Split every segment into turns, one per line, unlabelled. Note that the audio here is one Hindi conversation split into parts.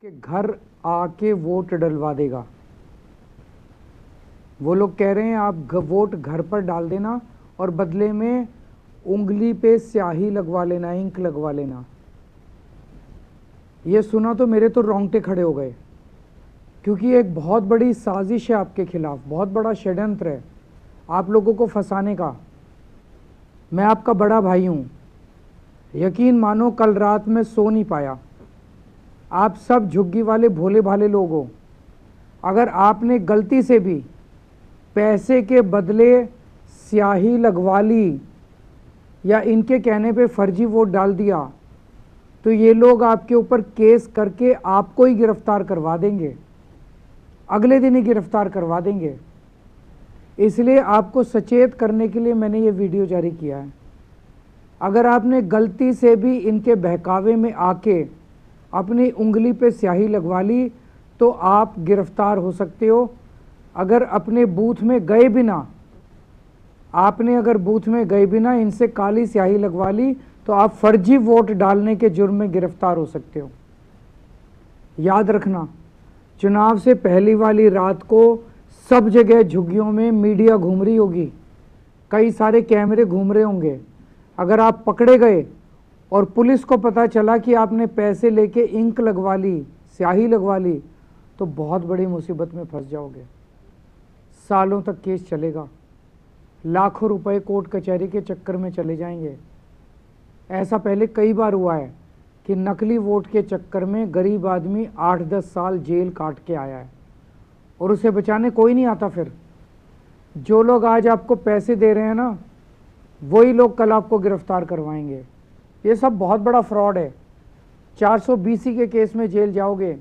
के घर आके वोट डलवा देगा। वो लोग कह रहे हैं आप वोट घर पर डाल देना और बदले में उंगली पे स्याही लगवा लेना, इंक लगवा लेना। ये सुना तो मेरे तो रोंगटे खड़े हो गए, क्योंकि एक बहुत बड़ी साजिश है आपके खिलाफ, बहुत बड़ा षड्यंत्र है आप लोगों को फंसाने का। मैं आपका बड़ा भाई हूं, यकीन मानो कल रात में सो नहीं पाया। आप सब झुग्गी वाले भोले भाले लोग हो। अगर आपने गलती से भी पैसे के बदले स्याही लगवा ली या इनके कहने पे फर्जी वोट डाल दिया तो ये लोग आपके ऊपर केस करके आपको ही गिरफ्तार करवा देंगे, अगले दिन ही गिरफ्तार करवा देंगे। इसलिए आपको सचेत करने के लिए मैंने ये वीडियो जारी किया है। अगर आपने गलती से भी इनके बहकावे में आके अपनी उंगली पे स्याही लगवा ली तो आप गिरफ्तार हो सकते हो। अगर अपने बूथ में गए बिना इनसे काली स्याही लगवा ली तो आप फर्जी वोट डालने के जुर्म में गिरफ्तार हो सकते हो। याद रखना, चुनाव से पहली वाली रात को सब जगह झुग्गियों में मीडिया घूम रही होगी, कई सारे कैमरे घूम रहे होंगे। अगर आप पकड़े गए और पुलिस को पता चला कि आपने पैसे लेके इंक लगवा ली, स्याही लगवा ली, तो बहुत बड़ी मुसीबत में फंस जाओगे। सालों तक केस चलेगा, लाखों रुपए कोर्ट कचहरी के चक्कर में चले जाएंगे। ऐसा पहले कई बार हुआ है कि नकली वोट के चक्कर में गरीब आदमी 8-10 साल जेल काट के आया है और उसे बचाने कोई नहीं आता। फिर जो लोग आज आपको पैसे दे रहे हैं ना, वही लोग कल आपको गिरफ्तार करवाएंगे। ये सब बहुत बड़ा फ्रॉड है। 420 के केस में जेल जाओगे,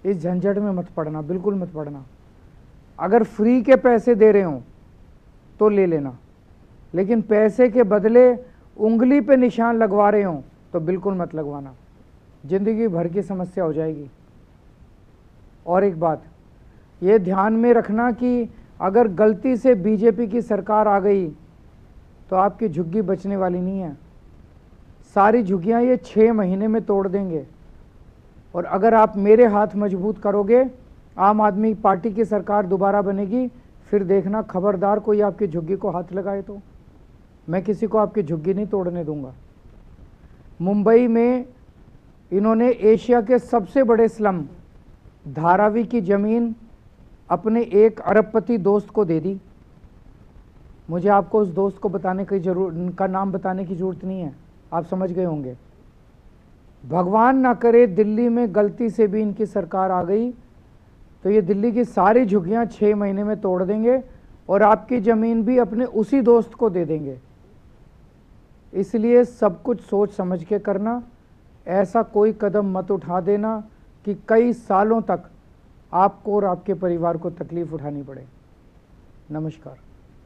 इस झंझट में मत पड़ना, बिल्कुल मत पड़ना। अगर फ्री के पैसे दे रहे हो तो ले लेना, लेकिन पैसे के बदले उंगली पे निशान लगवा रहे हो तो बिल्कुल मत लगवाना, जिंदगी भर की समस्या हो जाएगी। और एक बात ये ध्यान में रखना कि अगर गलती से बीजेपी की सरकार आ गई तो आपकी झुग्गी बचने वाली नहीं है। सारी झुग्गियां ये 6 महीने में तोड़ देंगे। और अगर आप मेरे हाथ मजबूत करोगे, आम आदमी पार्टी की सरकार दोबारा बनेगी, फिर देखना खबरदार कोई आपकी झुग्गी को हाथ लगाए तो मैं किसी को आपकी झुग्गी नहीं तोड़ने दूंगा। मुंबई में इन्होंने एशिया के सबसे बड़े स्लम धारावी की ज़मीन अपने एक अरबपति दोस्त को दे दी। मुझे आपको उस दोस्त को बताने की का नाम बताने की ज़रूरत नहीं है, आप समझ गए होंगे। भगवान ना करे दिल्ली में गलती से भी इनकी सरकार आ गई तो ये दिल्ली की सारी झुग्गियां 6 महीने में तोड़ देंगे और आपकी ज़मीन भी अपने उसी दोस्त को दे देंगे। इसलिए सब कुछ सोच समझ के करना, ऐसा कोई कदम मत उठा देना कि कई सालों तक आपको और आपके परिवार को तकलीफ उठानी पड़े। नमस्कार।